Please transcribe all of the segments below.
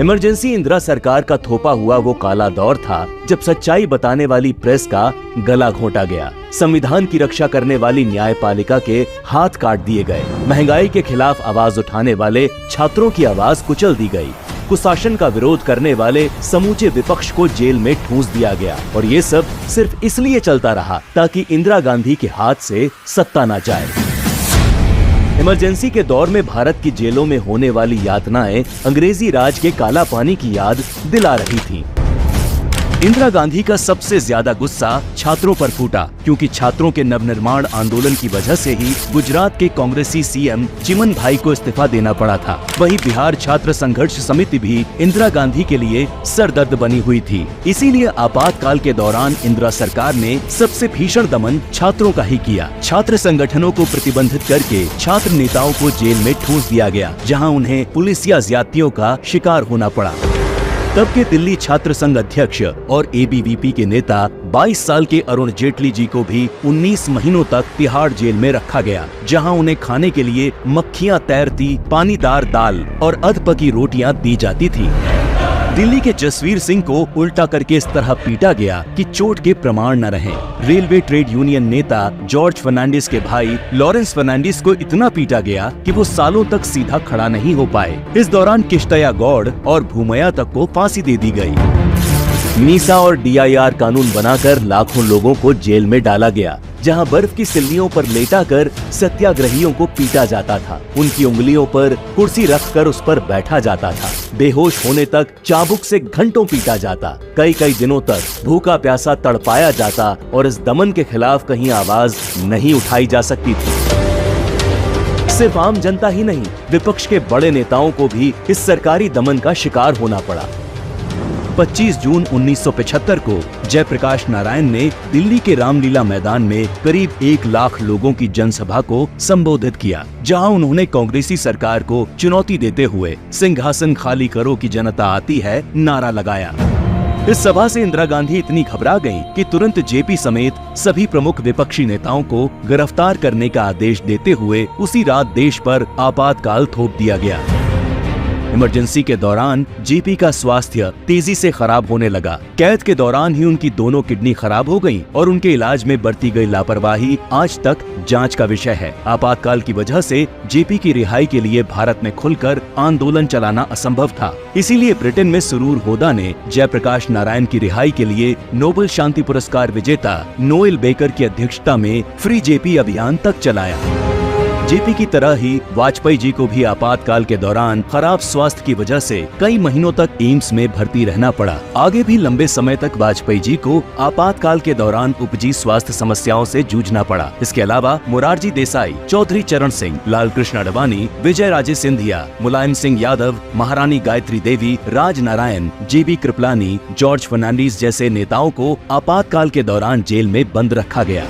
Emergency Indira सरकार का थोपा हुआ वो काला दौर था जब सच्चाई बताने वाली प्रेस का गला घोंटा गया, संविधान की रक्षा करने वाली न्यायपालिका के हाथ काट दिए गए, महंगाई के खिलाफ आवाज उठाने वाले छात्रों की आवाज कुचल दी गई, कुशासन का विरोध करने वाले समूचे विपक्ष को जेल में ठूंस दिया गया। और ये सब सिर्फ इसलिए चलता रहा ताकि इंदिरा गांधी के हाथ से सत्ता न जाए। इमरजेंसी के दौर में भारत की जेलों में होने वाली यातनाएं अंग्रेजी राज के काला पानी की याद दिला रही थी। इंदिरा गांधी का सबसे ज्यादा गुस्सा छात्रों पर फूटा, क्योंकि छात्रों के नवनिर्माण आंदोलन की वजह से ही गुजरात के कांग्रेसी सीएम चिमन भाई को इस्तीफा देना पड़ा था। वहीं बिहार छात्र संघर्ष समिति भी इंदिरा गांधी के लिए सरदर्द बनी हुई थी। इसीलिए आपातकाल के दौरान इंदिरा सरकार ने सबसे भीषण दमन छात्रों का ही किया। छात्र संगठनों को प्रतिबंधित करके छात्र नेताओं को जेल में ठूंस दिया गया, जहाँ उन्हें पुलिस या ज्यादतियों का शिकार होना पड़ा। तब के दिल्ली छात्र संघ अध्यक्ष और एबीवीपी के नेता 22 साल के अरुण जेटली जी को भी 19 महीनों तक तिहाड़ जेल में रखा गया, जहां उन्हें खाने के लिए मक्खियां तैरती पानीदार दाल और अधपकी रोटियां दी जाती थी। दिल्ली के जसवीर सिंह को उल्टा करके इस तरह पीटा गया कि चोट के प्रमाण न रहे। रेलवे ट्रेड यूनियन नेता जॉर्ज फर्नांडिस के भाई लॉरेंस फर्नांडिस को इतना पीटा गया कि वो सालों तक सीधा खड़ा नहीं हो पाए। इस दौरान किश्तया गौड़ और भूमया तक को फांसी दे दी गई। मीसा और डीआईआर कानून बनाकर लाखों लोगों को जेल में डाला गया, जहां बर्फ की सिल्लियों पर लेटाकर सत्याग्रहियों को पीटा जाता था। उनकी उंगलियों पर कुर्सी रखकर उस पर बैठा जाता था। बेहोश होने तक चाबुक से घंटों पीटा जाता। कई दिनों तक भूखा प्यासा तड़पाया जाता और इस दमन के खिलाफ कहीं आवाज नहीं उठाई जा सकती थी। सिर्फ आम जनता ही नहीं, विपक्ष के बड़े नेताओं को भी इस सरकारी दमन का शिकार होना पड़ा। 25 जून 1975 को जयप्रकाश नारायण ने दिल्ली के रामलीला मैदान में करीब 1 लाख लोगों की जनसभा को संबोधित किया, जहां उन्होंने कांग्रेसी सरकार को चुनौती देते हुए सिंहासन खाली करो की जनता आती है नारा लगाया। इस सभा से इंदिरा गांधी इतनी घबरा गईं कि तुरंत जेपी समेत सभी प्रमुख विपक्षी नेताओं को गिरफ्तार करने का आदेश देते हुए उसी रात देश पर आपातकाल थोप दिया गया। इमरजेंसी के दौरान जेपी का स्वास्थ्य तेजी से खराब होने लगा। कैद के दौरान ही उनकी दोनों किडनी खराब हो गईं और उनके इलाज में बरती गई लापरवाही आज तक जांच का विषय है। आपातकाल की वजह से जेपी की रिहाई के लिए भारत में खुलकर आंदोलन चलाना असंभव था। इसीलिए ब्रिटेन में सुरूर होदा ने जयप्रकाश नारायण की रिहाई के लिए नोबेल शांति पुरस्कार विजेता नोएल बेकर की अध्यक्षता में फ्री जेपी अभियान तक चलाया। जेपी की तरह ही वाजपेयी जी को भी आपातकाल के दौरान खराब स्वास्थ्य की वजह से कई महीनों तक एम्स में भर्ती रहना पड़ा। आगे भी लंबे समय तक वाजपेयी जी को आपातकाल के दौरान उपजी स्वास्थ्य समस्याओं से जूझना पड़ा। इसके अलावा मोरारजी देसाई, चौधरी चरण सिंह, लाल कृष्ण आडवाणी, विजय राजे सिंधिया, मुलायम सिंह यादव, महारानी गायत्री देवी, राज नारायण, जेबी कृपलानी, जॉर्ज फर्नांडिस जैसे नेताओं को आपातकाल के दौरान जेल में बंद रखा गया।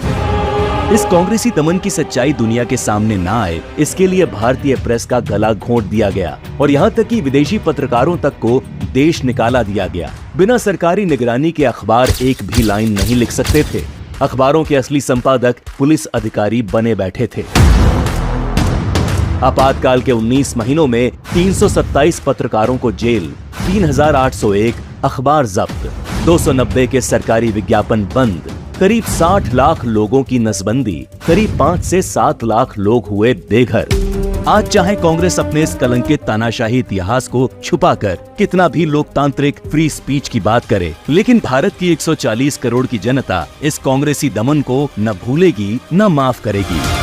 इस कांग्रेसी दमन की सच्चाई दुनिया के सामने न आए, इसके लिए भारतीय प्रेस का गला घोंट दिया गया और यहाँ तक कि विदेशी पत्रकारों तक को देश निकाला दिया गया। बिना सरकारी निगरानी के अखबार एक भी लाइन नहीं लिख सकते थे। अखबारों के असली संपादक पुलिस अधिकारी बने बैठे थे। आपातकाल के 19 महीनों में 327 पत्रकारों को जेल, 3801 अखबार जब्त, 290 के सरकारी विज्ञापन बंद, करीब 60 लाख लोगों की नसबंदी, करीब 5 से 7 लाख लोग हुए बेघर। आज चाहे कांग्रेस अपने इस कलंकित तानाशाही इतिहास को छुपाकर कितना भी लोकतांत्रिक फ्री स्पीच की बात करे, लेकिन भारत की 140 करोड़ की जनता इस कांग्रेसी दमन को न भूलेगी न माफ करेगी।